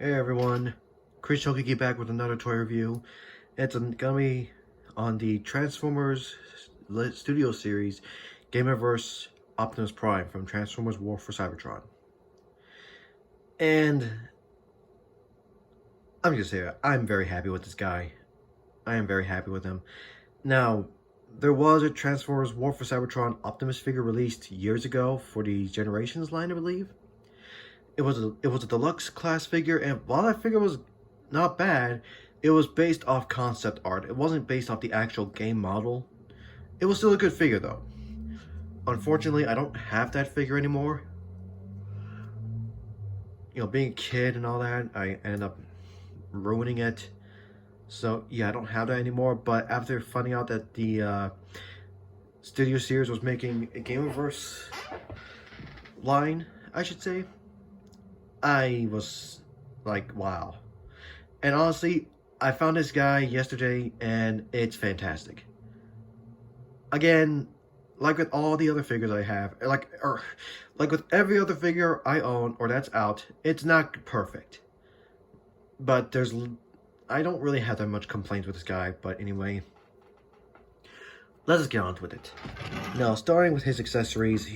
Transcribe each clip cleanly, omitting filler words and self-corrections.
Hey everyone, Chris Shokiki back with another toy review. It's gonna be on the Transformers Studio Series Gamerverse Optimus Prime from Transformers War for Cybertron. And I'm just here, I'm very happy with this guy. I am very happy with him. Now, there was a Transformers War for Cybertron Optimus figure released years ago for the Generations line, I believe. It was a deluxe class figure, and while that figure was not bad, it was based off concept art. It wasn't based off the actual game model. It was still a good figure though. Unfortunately, I don't have that figure anymore. You know, being a kid and all that, I ended up ruining it. So yeah, I don't have that anymore. But after finding out that the Studio Series was making a Gameverse line, I should say, I was like, wow. And honestly, I found this guy yesterday and it's fantastic. Again, like with all the other figures I have, like with every other figure I own or that's out, it's not perfect. But I don't really have that much complaints with this guy, but anyway, let's get on with it. Now, starting with his accessories,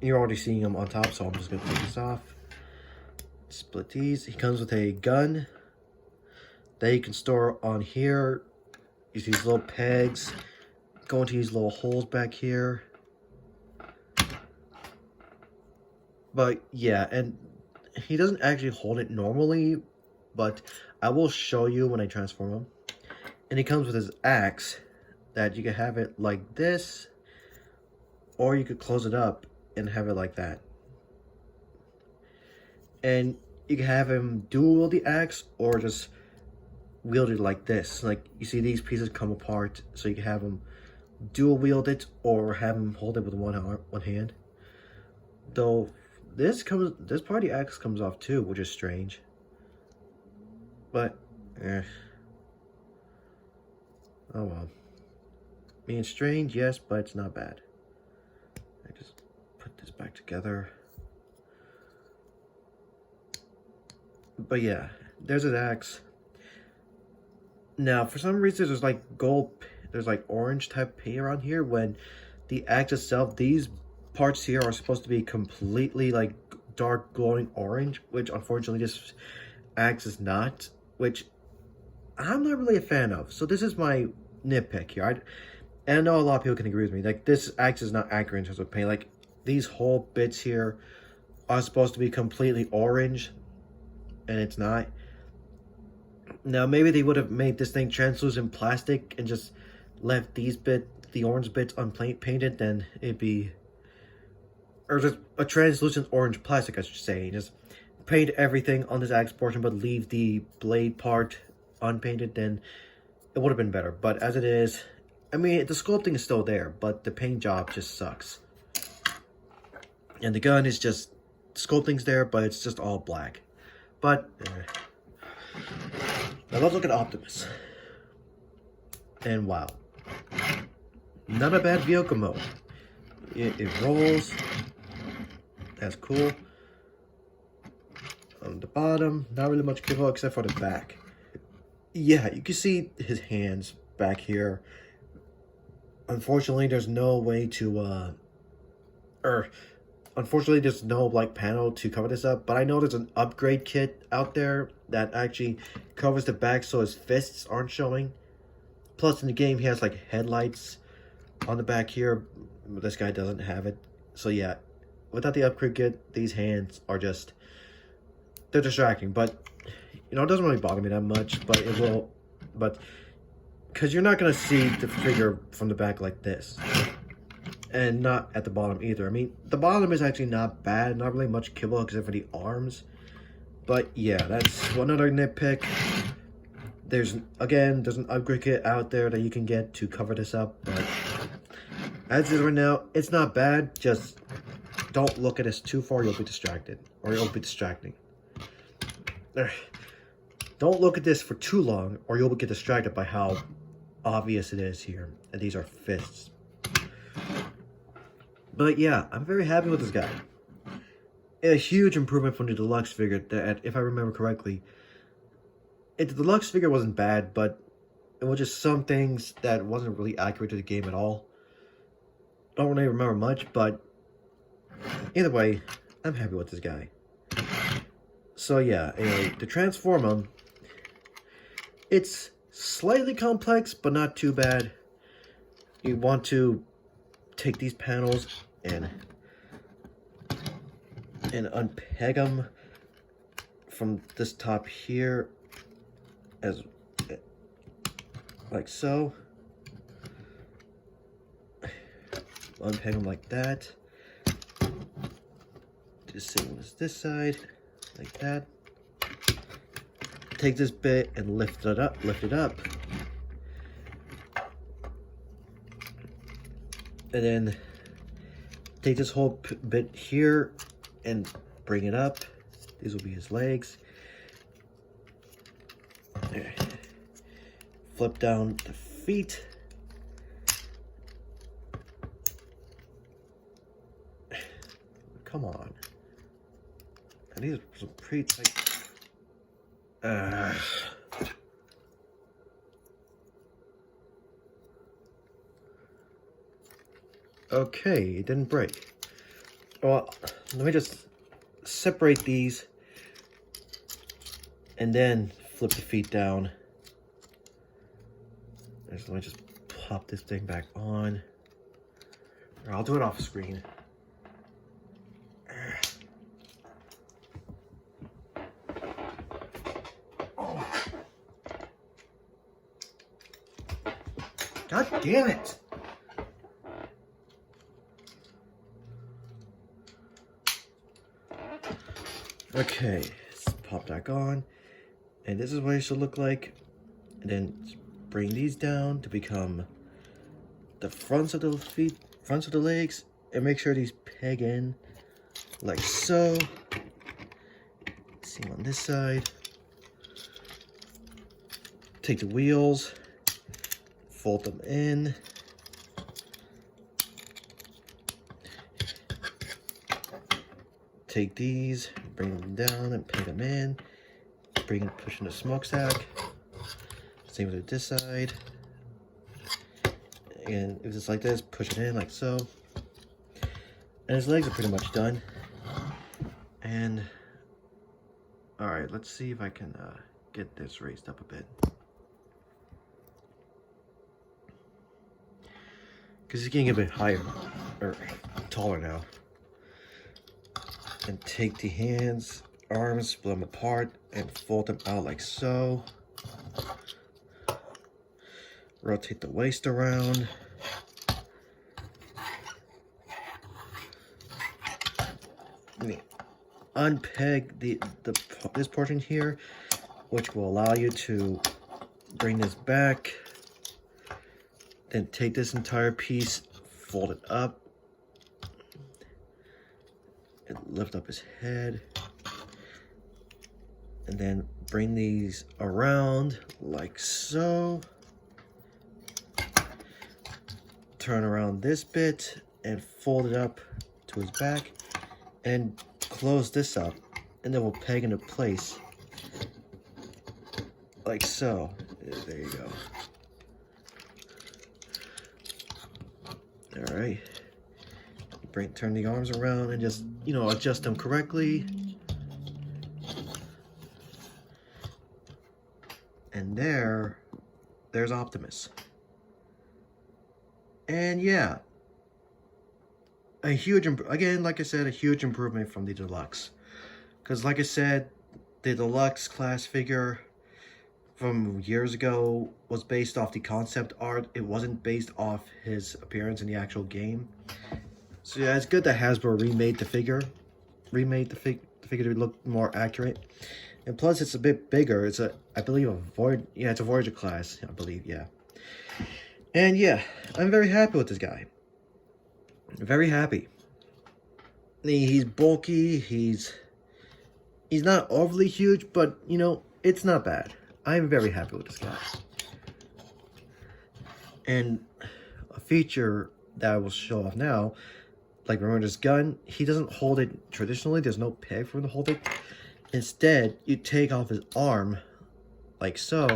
you're already seeing him on top, so I'm just gonna take this off. Split these. He comes with a gun that you can store on here. You see these little pegs go into these little holes back here. But yeah, and he doesn't actually hold it normally, but I will show you when I transform him. And he comes with his axe that you can have it like this, or you could close it up and have it like that. And you can have him dual the axe or just wield it like this. Like, you see these pieces come apart, so you can have him dual wield it or have him hold it with one hand. Though this part of the axe comes off too, which is strange. But oh well. Being strange, yes, but it's not bad. I just put this back together. But yeah, there's an axe. Now, for some reason, there's like orange type paint around here, when the axe itself, these parts here are supposed to be completely like dark glowing orange, which unfortunately this axe is not, which I'm not really a fan of. So this is my nitpick here. And I know a lot of people can agree with me. Like, this axe is not accurate in terms of paint. Like, these whole bits here are supposed to be completely orange, and it's not. Now, maybe they would have made this thing translucent plastic and just left the orange bits unpainted, then it'd be, or just a translucent orange plastic, I should say. Just paint everything on this axe portion, but leave the blade part unpainted, then it would have been better. But as it is, I mean, the sculpting is still there, but the paint job just sucks. And the gun is just, sculpting's there, but it's just all black. But now let's look at Optimus. And wow, not a bad vehicle mode. It rolls. That's cool. On the bottom, not really much give except for the back. Yeah, you can see his hands back here. Unfortunately, there's no way to unfortunately, there's no like panel to cover this up, but I know there's an upgrade kit out there that actually covers the back so his fists aren't showing. Plus, in the game, he has like headlights on the back here. This guy doesn't have it. So yeah, without the upgrade kit, these hands are just, they're distracting. But, you know, it doesn't really bother me that much, but it will, because you're not going to see the figure from the back like this. And not at the bottom either. I mean, the bottom is actually not bad. Not really much kibble except for the arms. But yeah, that's one other nitpick. There's an upgrade kit out there that you can get to cover this up. But as is right now, it's not bad. Just don't look at this too far. You'll be distracted. Or it'll be distracting. Don't look at this for too long, or you'll get distracted by how obvious it is here. And these are fists. But yeah, I'm very happy with this guy. a huge improvement from the deluxe figure. That, if I remember correctly, the deluxe figure wasn't bad, but it was just some things that wasn't really accurate to the game at all. Don't really remember much, but either way, I'm happy with this guy. So yeah, anyway, to transform him, it's slightly complex, but not too bad. You want to take these panels and unpeg them from this top here, as like so. Unpeg them like that. Do the same as this side, like that. Take this bit and lift it up. And then take this whole bit here and bring it up. These will be his legs. There. Flip down the feet. Come on. And these are some pretty tight. Okay, it didn't break. Well, let me just separate these and then flip the feet down. Let me just pop this thing back on. Or I'll do it off screen. God damn it! Okay, let's pop back on. And this is what it should look like. And then bring these down to become the fronts of the feet, fronts of the legs. And make sure these peg in like so. Same on this side. Take the wheels. Fold them in. Take these, bring them down and peg them in. Push in the smokestack. Same with this side. And if it's like this, push it in like so. And his legs are pretty much done. And alright, let's see if I can get this raised up a bit. Because he's getting a bit higher, or taller now. And take the hands, arms, split them apart, and fold them out like so. Rotate the waist around. Unpeg this portion here, which will allow you to bring this back. Then take this entire piece, fold it up, and lift up his head. And then bring these around like so. Turn around this bit and fold it up to his back. And close this up. And then we'll peg into place. Like so. There you go. Alright, turn the arms around and just, adjust them correctly. And there's Optimus. And yeah, again, like I said, a huge improvement from the deluxe. Because like I said, the deluxe class figure from years ago was based off the concept art. It wasn't based off his appearance in the actual game. So yeah, it's good that Hasbro remade the figure to look more accurate. And plus, it's a bit bigger. It's I believe it's a Voyager class, I believe, yeah. And yeah, I'm very happy with this guy. Very happy. He's bulky. He's not overly huge, but it's not bad. I'm very happy with this guy. And a feature that I will show off now, like remember this gun, he doesn't hold it traditionally. There's no peg for him to hold it. Instead, you take off his arm, like so,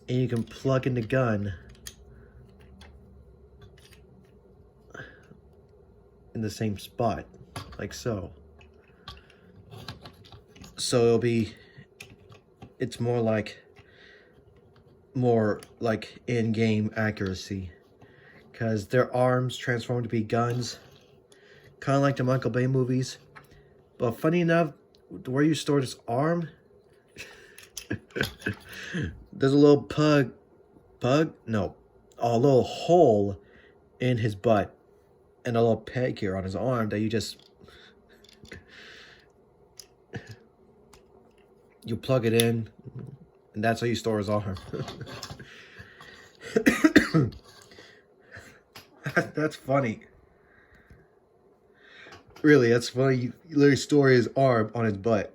and you can plug in the gun in the same spot, like so. So it's more like in-game accuracy, because their arms transform to be guns, kind of like the Michael Bay movies. But funny enough, where you store this arm, there's a little a little hole in his butt, and a little peg here on his arm that you plug it in, and that's how you store his arm. That's funny. Really, that's funny. You literally store his arm on his butt.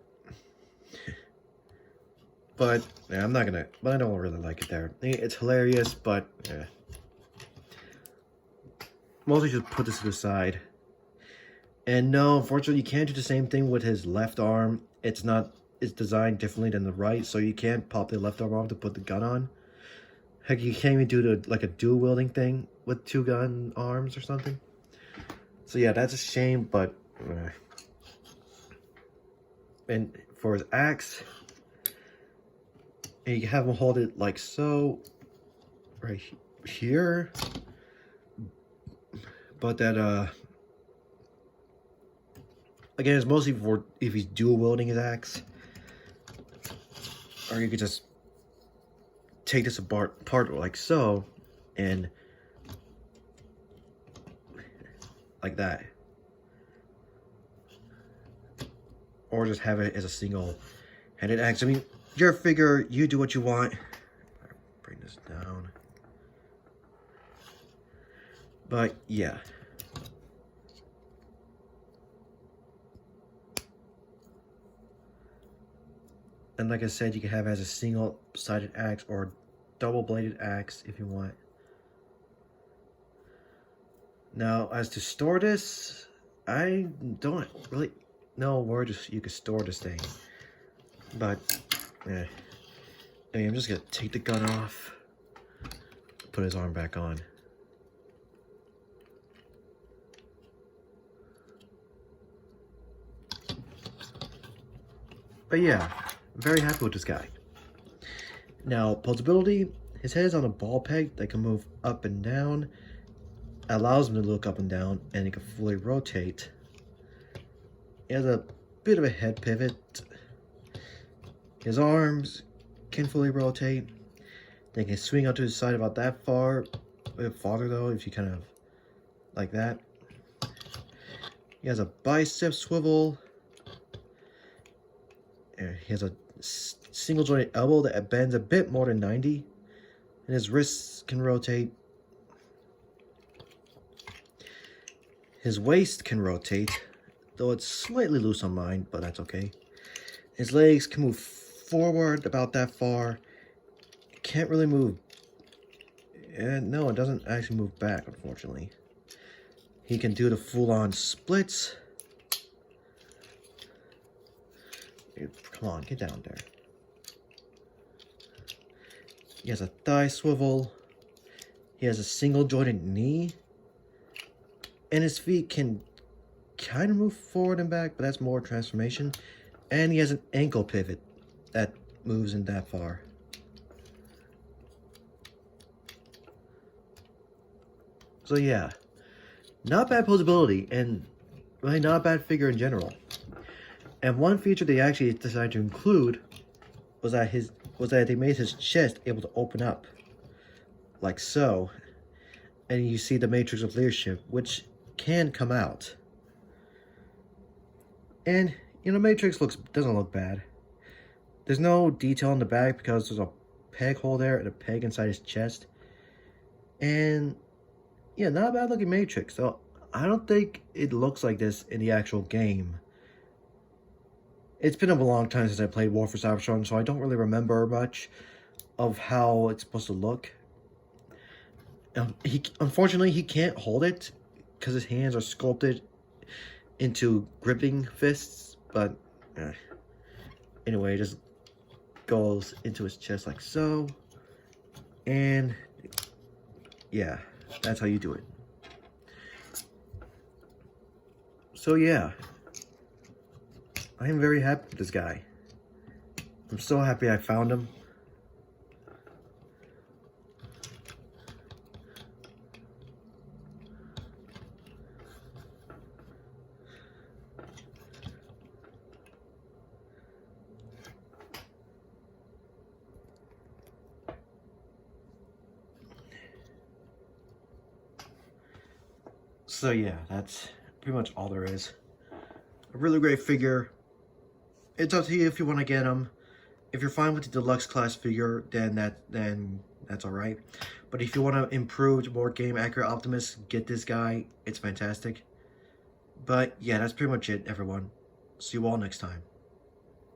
But yeah, I don't really like it there. It's hilarious, but yeah. Mostly just put this to the side. And no, unfortunately, you can't do the same thing with his left arm. It's designed differently than the right, so you can't pop the left arm off to put the gun on. Heck, you can't even do like a dual wielding thing with two gun arms or something. So yeah, that's a shame, but and for his axe, and you have him hold it like so, right here. But that again, it's mostly for if he's dual wielding his axe, or you could just take this apart like so, and like that, or just have it as a single-handed axe. I mean, your figure, you do what you want. Bring this down, but yeah. And like I said, you can have it as a single-sided axe or a double-bladed axe if you want. Now, as to store this, I don't really know where you can store this thing. But, yeah. I mean, I'm just going to take the gun off, put his arm back on. But yeah, I'm very happy with this guy. Now, posability, his head is on a ball peg that can move up and down. Allows him to look up and down, and he can fully rotate. He has a bit of a head pivot. His arms can fully rotate. They can swing out to his side about that far. A bit farther though, if you kind of like that. He has a bicep swivel. And he has a single jointed elbow that bends a bit more than 90. And his wrists can rotate. His waist can rotate, though it's slightly loose on mine, but that's okay. His legs can move forward about that far. Can't really move. And no, it doesn't actually move back, unfortunately. He can do the full-on splits. Come on, get down there. He has a thigh swivel. He has a single jointed knee. And his feet can kind of move forward and back, but that's more transformation. And he has an ankle pivot that moves in that far. So yeah, not bad posability, and really not a bad figure in general. And one feature they actually decided to include was that they made his chest able to open up, like so. And you see the matrix of leadership, which can come out. And you know, matrix doesn't look bad. There's no detail in the back because there's a peg hole there and a peg inside his chest. And yeah, not a bad looking matrix. So I don't think it looks like this in the actual game. It's been a long time since I played War for Cybertron, so I don't really remember much of how it's supposed to look. Unfortunately, he can't hold it because his hands are sculpted into gripping fists, but anyway, it just goes into his chest like so, and yeah, that's how you do it. So yeah, I am very happy with this guy. I'm so happy I found him. So yeah, that's pretty much all there is. A really great figure. It's up to you if you want to get him. If you're fine with the deluxe class figure, then that's all right. But if you want to improve, more game accurate Optimus, get this guy. It's fantastic. But yeah, that's pretty much it, everyone. See you all next time.